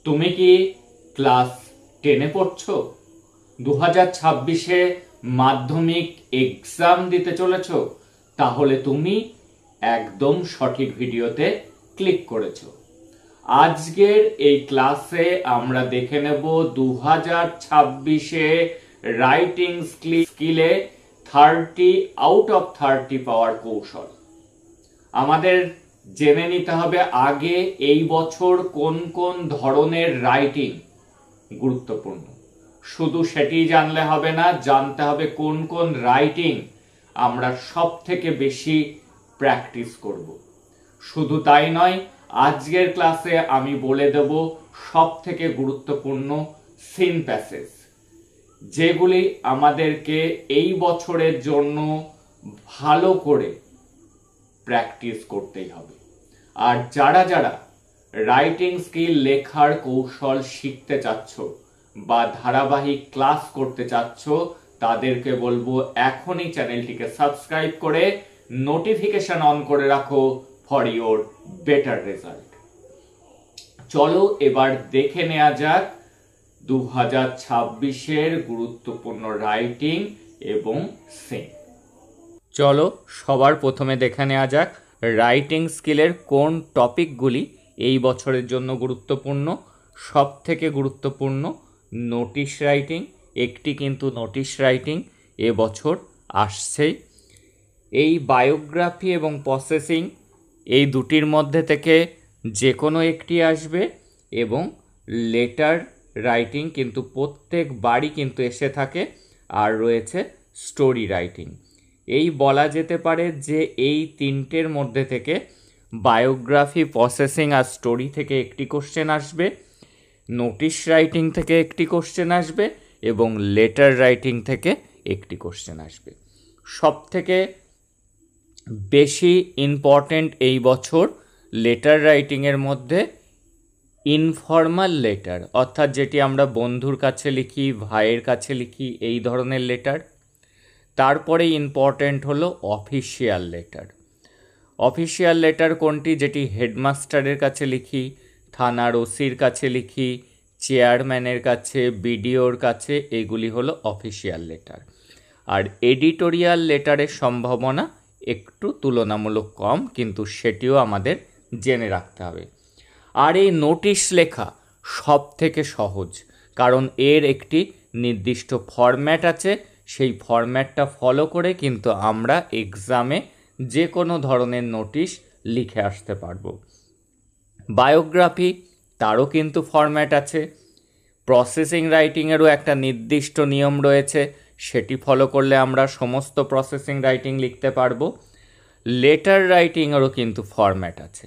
তুমি কি ক্লাস 10-এ পড়ছো? 2026-এ মাধ্যমিক এক্সাম দিতে চলেছো? তাহলে তুমি একদম সঠিক ভিডিওতে ক্লিক করেছো। আজকের এই ক্লাসে আমরা দেখে নেব 2026-এ রাইটিং স্কিলে 30 আউট অফ 30 পাওয়ার কৌশল। আমাদের জেনে নিতে হবে আগে এই বছর কোন কোন ধরনের রাইটিং গুরুত্বপূর্ণ। শুধু সেটি জানলে হবে না, জানতে হবে কোন কোন রাইটিং আমরা সব থেকে বেশি প্র্যাকটিস করব। শুধু তাই নয়, আজকের ক্লাসে আমি বলে দেব সব থেকে গুরুত্বপূর্ণ সিন প্যাসেজ, যেগুলি আমাদেরকে এই বছরের জন্য ভালো করে প্র্যাকটিস করতেই হবে। আর যারা যারা রাইটিং স্কিল লেখার কৌশল শিখতে চাচ্ছ বা ধারাবাহিক ক্লাস করতে চাচ্ছ, তাদেরকে বলবো এখনই চ্যানেলটিকে সাবস্ক্রাইব করে নোটিফিকেশন অন করে রাখো ফর ইওর বেটার রেজাল্ট। চলো এবার দেখে নেওয়া যাক 2026-এর গুরুত্বপূর্ণ রাইটিং এবং সিন। চলো সবার প্রথমে দেখে নেওয়া যাক রাইটিং স্কিলের কোন টপিকগুলি এই বছরের জন্য গুরুত্বপূর্ণ। সব থেকে গুরুত্বপূর্ণ নোটিশ রাইটিং। একটি কিন্তু নোটিশ রাইটিং এবছর আসছেই। এই বায়োগ্রাফি এবং প্রসেসিং এই দুটির মধ্যে থেকে যে কোনো একটি আসবে, এবং লেটার রাইটিং কিন্তু প্রত্যেকবারই কিন্তু এসে থাকে। আর রয়েছে স্টোরি রাইটিং। এই বলা যেতে পারে যে এই তিনটের মধ্যে থেকে বায়োগ্রাফি, প্রসেসিং আর স্টোরি থেকে একটি কোশ্চেন আসবে, নোটিশ রাইটিং থেকে একটি কোশ্চেন আসবে, এবং লেটার রাইটিং থেকে একটি কোশ্চেন আসবে। সব থেকে বেশি ইম্পর্ট্যান্ট এই বছর লেটার রাইটিংয়ের মধ্যে ইনফর্মাল লেটার, অর্থাৎ যেটি আমরা বন্ধুর কাছে লিখি, ভাইয়ের কাছে লিখি, এই ধরনের লেটার। তারপরে ইম্পর্ট্যান্ট হলো অফিসিয়াল লেটার। অফিসিয়াল লেটার কোনটি? যেটি হেডমাস্টারের কাছে লিখি, থানার ওসির কাছে লিখি, চেয়ারম্যানের কাছে, বিডিওর কাছে, এগুলি হলো অফিসিয়াল লেটার। আর এডিটোরিয়াল লেটারের সম্ভাবনা একটু তুলনামূলক কম, কিন্তু সেটিও আমাদের জেনে রাখতে হবে। আর এই নোটিশ লেখা সব থেকে সহজ, কারণ এর একটি নির্দিষ্ট ফরম্যাট আছে। সেই ফরম্যাটটা ফলো করে কিন্তু আমরা এক্সামে যে কোনো ধরনের নোটিশ লিখে আসতে পারবো। বায়োগ্রাফি, তারও কিন্তু ফরম্যাট আছে। প্রসেসিং রাইটিংয়েরও একটা নির্দিষ্ট নিয়ম রয়েছে, সেটি ফলো করলে আমরা সমস্ত প্রসেসিং রাইটিং লিখতে পারবো। লেটার রাইটিংয়েরও কিন্তু ফরম্যাট আছে।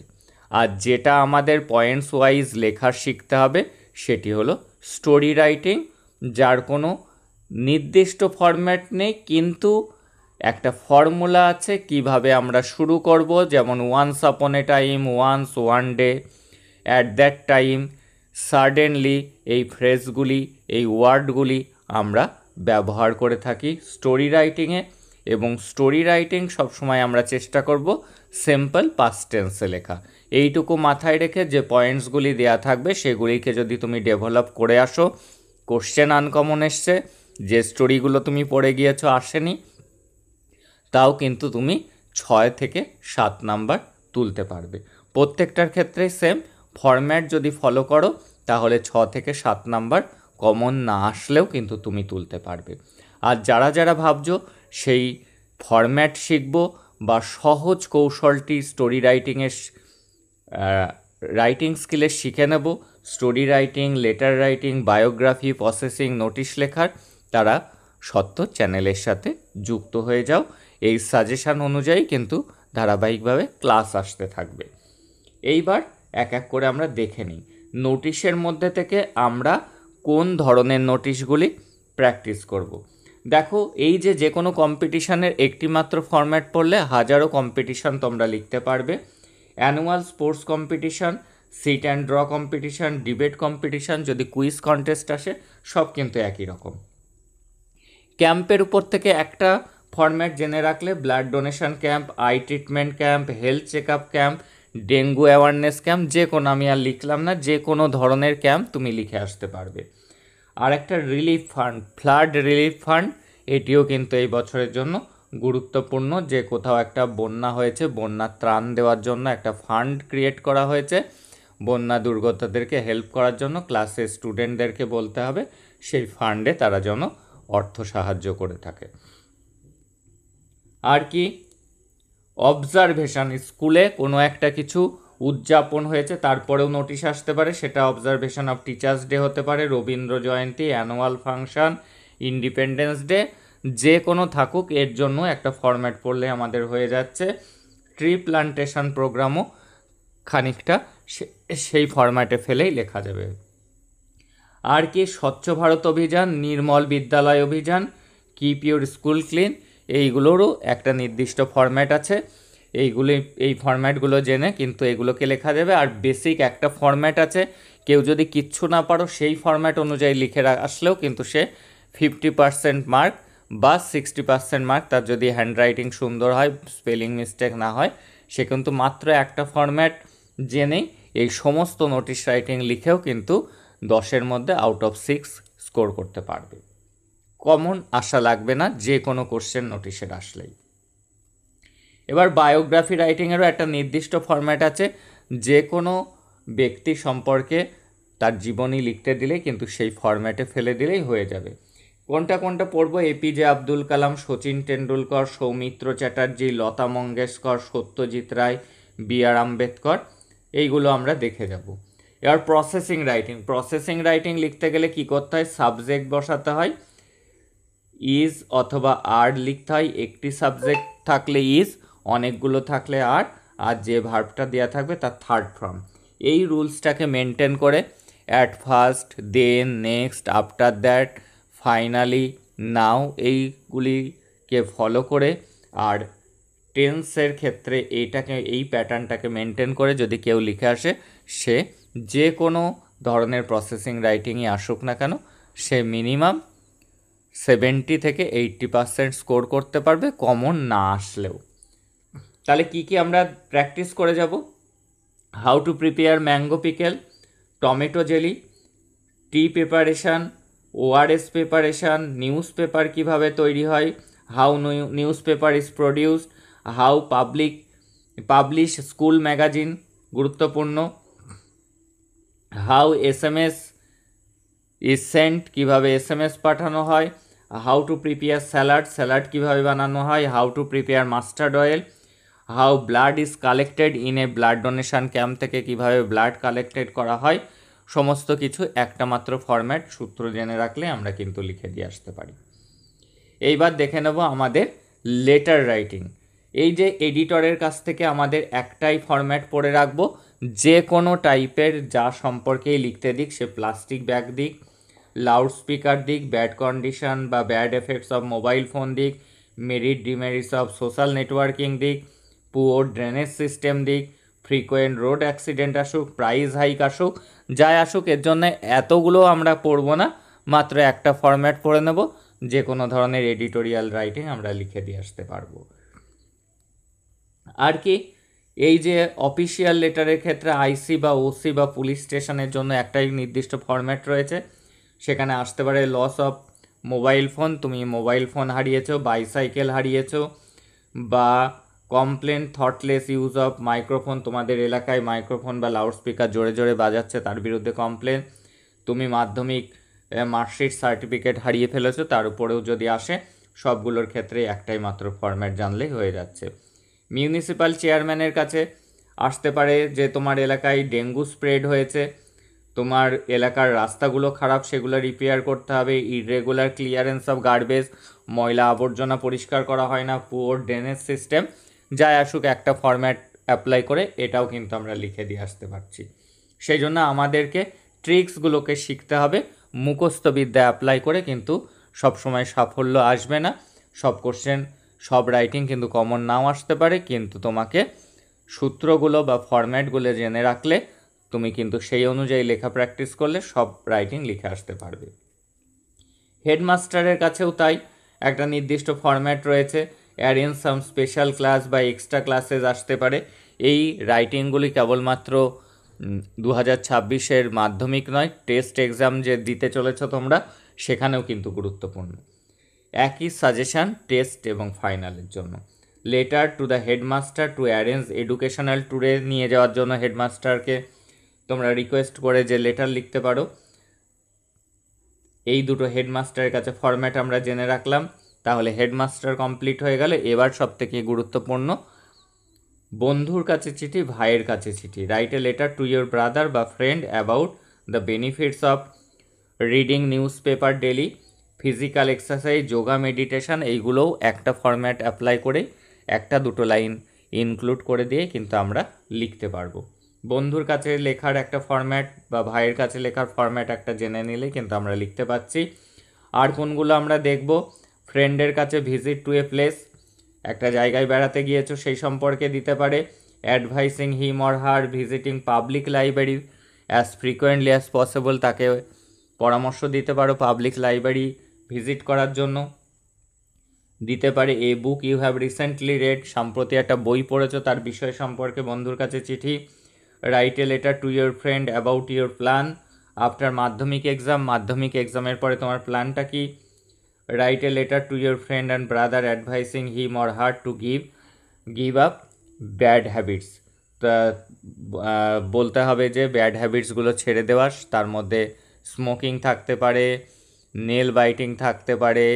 আর যেটা আমাদের পয়েন্টস ওয়াইজ লেখা শিখতে হবে সেটি হলো স্টোরি রাইটিং, যার কোনো নির্দিষ্ট ফরম্যাট নেই, কিন্তু একটা ফর্মুলা আছে কিভাবে আমরা শুরু করব। যেমন once upon a time, once, one day, at that time, suddenly, এই ফ্রেজগুলি, এই ওয়ার্ডগুলি আমরা ব্যবহার করে থাকি স্টোরি রাইটিংয়ে। এবং স্টোরি রাইটিং সবসময় আমরা চেষ্টা করব সিম্পল পাস্ট টেন্সে লেখা। এইটুকু মাথায় রেখে যে পয়েন্টসগুলি দেয়া থাকবে সেগুলিকে যদি তুমি ডেভেলপ করে আসো, কোশ্চেন আনকমন এসছে, যে স্টোরিগুলো তুমি পড়ে গিয়েছো আসেনি, তাও কিন্তু তুমি 6 থেকে 7 নাম্বার তুলতে পারবে। প্রত্যেকটার ক্ষেত্রেই সেম ফরম্যাট যদি ফলো করো তাহলে 6 থেকে 7 নাম্বার কমন না আসলেও কিন্তু তুমি তুলতে পারবে। আর যারা যারা ভাবছো সেই ফরম্যাট শিখবো বা সহজ কৌশলটি স্টোরি রাইটিংয়ের রাইটিং স্কিলে শিখে নেব, story writing, letter writing, biography, processing, notice লেখার, তারা সত্য চ্যানেলের সাথে যুক্ত হয়ে যাও। এই সাজেশান অনুযায়ী কিন্তু ধারাবাহিকভাবে ক্লাস আসতে থাকবে। এইবার এক এক করে আমরা দেখে নিই নোটিশের মধ্যে থেকে আমরা কোন ধরনের নোটিশগুলি প্র্যাকটিস করব। দেখো, এই যে কোনো কম্পিটিশানের একটি মাত্র ফরম্যাট পড়লে হাজারো কম্পিটিশান তোমরা লিখতে পারবে। Annual sports competition, sit and draw competition, debate competition, যদি কুইজ কন্টেস্ট আসে, সব কিন্তু একই রকম। ক্যাম্পের উপর থেকে একটা ফরম্যাট জেনে রাখলে blood donation camp, eye treatment camp, health check up camp, dengue awareness camp, যে কোনো, আমি আর লিখলাম না, যে কোনো ধরনের ক্যাম্প তুমি লিখে আসতে পারবে। আর একটা relief fund, flood relief fund, এটিও কিন্তু এই বছরের জন্য গুরুত্বপূর্ণ। যে কোথাও একটা বন্যা হয়েছে, বন্যার ত্রাণ দেওয়ার জন্য একটা ফান্ড ক্রিয়েট করা হয়েছে, বন্যা দুর্গতদেরকে হেল্প করার জন্য ক্লাসে স্টুডেন্টদেরকে বলতে হবে সেই ফান্ডে তারা যেন অর্থ সাহায্য করে থাকে। আর কি, অবজারভেশন, স্কুলে কোনো একটা কিছু উদযাপন হয়েছে তারপরেও নোটিশ আসতে পারে, সেটা অবজারভেশন অফ টিচার্স ডে হতে পারে, Rabindra Jayanti, annual function, independence day, যে কোনো থাকুক এর জন্য একটা ফরম্যাট পড়লে আমাদের হয়ে যাচ্ছে। ট্রি প্লান্টেশন প্রোগ্রামও খানিকটা সেই ফরম্যাটে ফেলেই লেখা যাবে। আর কি, স্বচ্ছ ভারত অভিযান, নির্মল বিদ্যালয় অভিযান, কিপ ইউর স্কুল ক্লিন, এইগুলোরও একটা নির্দিষ্ট ফরম্যাট আছে। এই ফরম্যাটগুলো জেনে কিন্তু এগুলোকে লেখা যাবে। আর বেসিক একটা ফরম্যাট আছে, কেউ যদি কিচ্ছু না পারো সেই ফরম্যাট অনুযায়ী লিখে আসলেও কিন্তু সে 50% মার্ক বা 60% মার্ক, তার যদি হ্যান্ডরাইটিং সুন্দর হয়, স্পেলিং মিস্টেক না হয়, সে কিন্তু মাত্র একটা ফরম্যাট জেনেই এই সমস্ত নোটিশ রাইটিং লিখেও কিন্তু 10-এর মধ্যে আউট অফ 6 স্কোর করতে পারবে। কমন আশা লাগবে না যে কোনো কোশ্চেন নোটিশের আসলেই। এবার বায়োগ্রাফি রাইটিংয়েরও একটা নির্দিষ্ট ফরম্যাট আছে, যে কোনো ব্যক্তি সম্পর্কে তার জীবনী লিখতে দিলেই কিন্তু সেই ফরম্যাটে ফেলে দিলেই হয়ে যাবে। কোনটা কোনটা পড়বো, এপিজে আব্দুল কালাম, সচিন টেন্ডুলকর, সৌমিত্র চ্যাটার্জি, লতা মঙ্গেশকর, সত্যজিৎ রায়, বি আর আম্বেদকর, এইগুলো আমরা দেখে যাব। এবার প্রসেসিং রাইটিং লিখতে গেলে কি করতে হয়, সাবজেক্ট বসাতে হয়, ইজ অথবা আর লিখতে হয়। একটি সাবজেক্ট থাকলে ইজ, অনেকগুলো থাকলে আর যে ভার্বটা দেওয়া থাকবে তার থার্ড ফর্ম। এই রুলসটাকে মেনটেন করে at first, then, next, after that, finally, now, এইগুলিকে ফলো করে আর টেন্সের ক্ষেত্রে এই প্যাটার্নটাকে মেনটেন করে যদি কেউ লিখে আসে, সে যে কোনো ধরনের প্রসেসিং রাইটিংই আসুক না কেন, সে মিনিমাম 70 থেকে 80% স্কোর করতে পারবে, কমন না আসলেও। তাহলে কি কি আমরা প্র্যাকটিস করে যাব, how to prepare mango pickle, tomato jelly, T preparation, ORS preparation, news paper কীভাবে তৈরি হয়, how news paper is produced, how publish school magazine, গুরুত্বপূর্ণ, হাউ এসএমএস ইজ সেন্ট, কীভাবে এসএমএস পাঠানো হয়, হাউ টু প্রিপেয়ার স্যালাড কীভাবে বানানো হয়, how to prepare mustard oil, how blood is collected in a blood donation camp থেকে কীভাবে blood collected করা হয়, সমস্ত কিছু একটা মাত্র ফরম্যাট সূত্র জেনে রাখলে আমরা কিন্তু লিখে দিয়ে আসতে পারি। এইবার দেখে নেব আমাদের লেটার রাইটিং। এই যে এডিটরের কাছ থেকে আমাদের একটাই ফরম্যাট পড়ে রাখবো, যে কোনো টাইপের যা সম্পর্কেই লিখতে দিক, সে প্লাস্টিক ব্যাগ দিক, লাউড স্পিকার দিক, ব্যাড কন্ডিশন বা bad effects of mobile phone দিক, merit demerits of social networking দিক, পুওর ড্রেনেজ সিস্টেম দিক, ফ্রিকোয়েন্ট রোড অ্যাক্সিডেন্ট আসুক, প্রাইস হাইক আসুক, যাই আসুক, এর জন্য এতগুলো আমরা পড়বো না, মাত্র একটা ফরম্যাট পড়ে নেব, যে কোনো ধরনের এডিটোরিয়াল রাইটিং আমরা লিখে দিয়ে আসতে পারবো। আর কি, এই যে অফিসিয়াল লেটারের ক্ষেত্রে আইসি বা ওসি বা পুলিশ স্টেশনের জন্য একটাই নির্দিষ্ট ফরম্যাট রয়েছে, সেখানে আসতে পারে লস অফ মোবাইল ফোন, তুমি মোবাইল ফোন হারিয়েছো, বাইসাইকেল হারিয়েছো, বা complain thoughtless use of microphone, তোমাদের এলাকায় মাইক্রোফোন বা লাউডস্পিকার জোরে জোরে বাজাচ্ছে, তার বিরুদ্ধে কমপ্লেন, তুমি মাধ্যমিক মার্কশিট সার্টিফিকেট হারিয়ে ফেলেছো, তার উপরেও যদি আসে, সবগুলোর ক্ষেত্রে একটাই মাত্র ফরম্যাট জানলেই হয়ে যাচ্ছে। মিউনিসিপ্যাল চেয়ারম্যানের কাছে আসতে পারে যে তোমার এলাকায় ডেঙ্গু স্প্রেড হয়েছে, তোমার এলাকার রাস্তাগুলো খারাপ, সেগুলো রিপেয়ার করতে হবে, ইররেগুলার ক্লিয়ারেন্স অফ গার্বেজ, ময়লা আবর্জনা পরিষ্কার করা হয় না, পুওর ড্রেনেজ সিস্টেম, যাই আসুক একটা ফরম্যাট অ্যাপ্লাই করে এটাও কিন্তু আমরা লিখে দিয়ে আসতে পারছি। সেই জন্য আমাদেরকে ট্রিক্সগুলোকে শিখতে হবে, মুখস্থ বিদ্যা অ্যাপ্লাই করে কিন্তু সবসময় সাফল্য আসবে না, সব কোশ্চেন সব রাইটিং কিন্তু কমন নাও আসতে পারে, কিন্তু তোমাকে সূত্রগুলো বা ফরম্যাটগুলো জেনে রাখলে তুমি কিন্তু সেই অনুযায়ী লেখা প্র্যাকটিস করলে সব রাইটিং লিখে আসতে পারবে। হেডমাস্টারের কাছেও তাই একটা নির্দিষ্ট ফরম্যাট রয়েছে, অ্যারেঞ্জ সাম স্পেশাল ক্লাস বা এক্সট্রা ক্লাসেস আসতে পারে, এই রাইটিংগুলি কেবলমাত্র 2026-এর মাধ্যমিক নয়, টেস্ট এক্সাম যে দিতে চলেছ তোমরা, সেখানেও কিন্তু গুরুত্বপূর্ণ। একই সাজেশান টেস্ট এবং ফাইনালের জন্য। Letter to the headmaster to arrange educational ট্যুরে নিয়ে যাওয়ার জন্য হেডমাস্টারকে তোমরা রিকোয়েস্ট করে যে লেটার লিখতে পারো। এই দুটো হেডমাস্টারের কাছে ফরম্যাট আমরা জেনে রাখলাম। তাহলে হেডমাস্টার কমপ্লিট হয়ে গেলে এবার সবথেকে গুরুত্বপূর্ণ বন্ধুর কাছে চিঠি, ভাইয়ের কাছে চিঠি। Write a letter to your brother বা friend about the benefits of reading news paper daily, physical exercise, yoga, meditation, এইগুলোও একটা ফরম্যাট অ্যাপ্লাই করে একটা দুটো লাইন ইনক্লুড করে দিয়ে কিন্তু আমরা লিখতে পারবো। বন্ধুর কাছে লেখার একটা ফরম্যাট বা ভাইয়ের কাছে লেখার ফরম্যাট একটা জেনে নিলে কিন্তু আমরা লিখতে পারছি। আর কোনগুলো আমরা দেখব? ফ্রেন্ডের কাছে ভিজিট টু এ প্লেস, একটা জায়গায় বেড়াতে গিয়েছো সেই সম্পর্কে দিতে পারে। Advising him or her visiting public library as frequently as possible, তাকে পরামর্শ দিতে পারো পাবলিক লাইব্রেরি ভিজিট করার জন্য। দিতে পারে a book you have recently read, সম্প্রতি একটা বই পড়েছো তার বিষয় সম্পর্কে বন্ধুর কাছে চিঠি। Write a letter to your friend about your plan after মাধ্যমিক এক্সাম, মাধ্যমিক এক্সামের পরে তোমার প্ল্যানটা কি। Right a letter to your friend and brother advising him or her to give up bad habits, তা বলতে হবে যে ব্যাড হ্যাবিটসগুলো ছেড়ে দেওয়ার, তার মধ্যে স্মোকিং থাকতে পারে, নেল বাইটিং থাকতে পারে,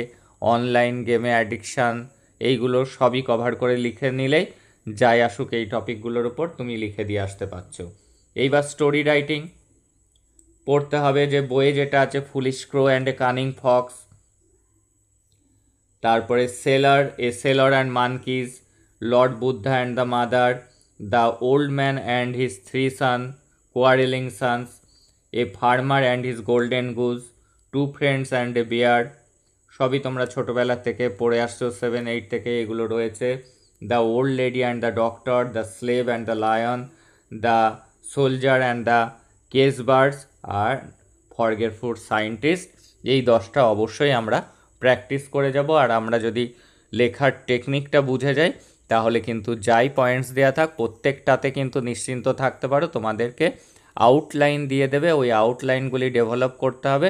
অনলাইন গেমে অ্যাডিকশান, এইগুলো সবই কভার করে লিখে নিলেই যাই আসুক এই টপিকগুলোর উপর তুমি লিখে দিয়ে আসতে পারছো। এইবার স্টোরি রাইটিং পড়তে হবে যে বইয়ে যেটা আছে foolish crow and a cunning fox, তারপরে sailor and monkeys, Lord Buddha and the mother, the old man and his 3 son, quarrelling sons, a farmer and his golden goose, 2 friends and a bear, সবই তোমরা ছোটোবেলা থেকে পড়ে আসছো, 7-8 থেকে এগুলো রয়েছে। The old lady and the doctor, the slave and the lion, the soldier and the caged birds, আর ফরগেটফুল সায়েন্টিস্ট। এই 10টা অবশ্যই আমরা প্র্যাকটিস করে যাব। আর আমরা যদি লেখার টেকনিকটা বুঝে যাই তাহলে কিন্তু যাই পয়েন্টস দেওয়া থাক প্রত্যেকটাতে কিন্তু নিশ্চিন্ত থাকতে পারো, তোমাদেরকে আউটলাইন দিয়ে দেবে, ওই আউটলাইনগুলি ডেভেলপ করতে হবে।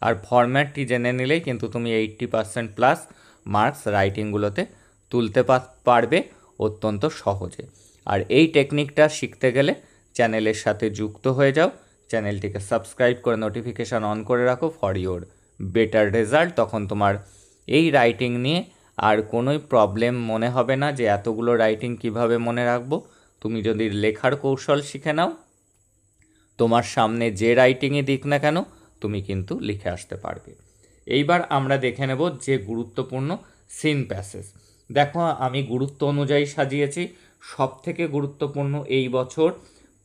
আর ফরম্যাটটি জেনে নিলেই কিন্তু তুমি 80% প্লাস মার্কস রাইটিংগুলোতে তুলতে পারবে অত্যন্ত সহজে। আর এই টেকনিকটা শিখতে গেলে চ্যানেলের সাথে যুক্ত হয়ে যাও, চ্যানেলটিকে সাবস্ক্রাইব করে নোটিফিকেশান অন করে রাখো ফর ইওর বেটার রেজাল্ট। তখন তোমার এই রাইটিং নিয়ে আর কোনোই প্রবলেম মনে হবে না যে এতগুলো রাইটিং কিভাবে মনে রাখবো। তুমি যদি লেখার কৌশল শিখে নাও, তোমার সামনে যে রাইটিংই দিক না কেন তুমি কিন্তু লিখে আসতে পারবে। এইবার আমরা দেখে নেব যে গুরুত্বপূর্ণ সিন প্যাসেজ। দেখো আমি গুরুত্ব অনুযায়ী সাজিয়েছি। সবথেকে গুরুত্বপূর্ণ এই বছর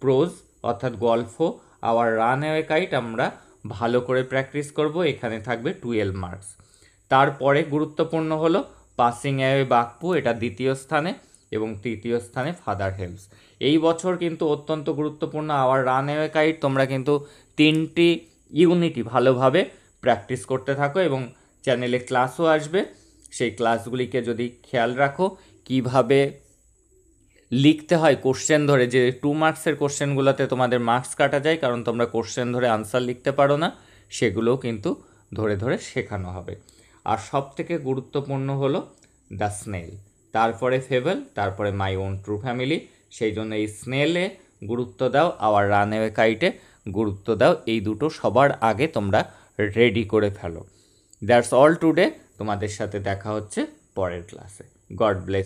প্রোজ অর্থাৎ গল্প, আওয়ার রানওয়ে কাইট আমরা ভালো করে প্র্যাকটিস করব, এখানে থাকবে 12 মার্কস। তারপরে গুরুত্বপূর্ণ হলো পাসিং অ্যাওয়ে বাকপু, এটা দ্বিতীয় স্থানে, এবং তৃতীয় স্থানে ফাদার হেল্পস। এই বছর কিন্তু অত্যন্ত গুরুত্বপূর্ণ আওয়ার রানওয়ে কাইট, তোমরা কিন্তু 3টি ইউনিটই ভালোভাবে প্র্যাকটিস করতে থাকো এবং চ্যানেলে ক্লাসও আসবে, সেই ক্লাসগুলিকে যদি খেয়াল রাখো কিভাবে লিখতে হয় কোশ্চেন ধরে, যে 2 মার্কসের কোশ্চেনগুলোতে তোমাদের মার্কস কাটা যায় কারণ তোমরা কোশ্চেন ধরে আনসার লিখতে পারো না, সেগুলোও কিন্তু ধরে ধরে শেখানো হবে। আর সবথেকে গুরুত্বপূর্ণ হলো দ্য স্নেল, তারপরে ফেবল, তারপরে মাই ওন ট্রু ফ্যামিলি। সেই জন্য এই স্নেলে গুরুত্ব দাও, আওয়ার রানওয়ে কাইটে গুরুত্ব দাও, এই দুটো সবার আগে তোমরা রেডি করে ফেলো। দ্যাটস অল টুডে, তোমাদের সাথে দেখা হচ্ছে পরের ক্লাসে। God bless.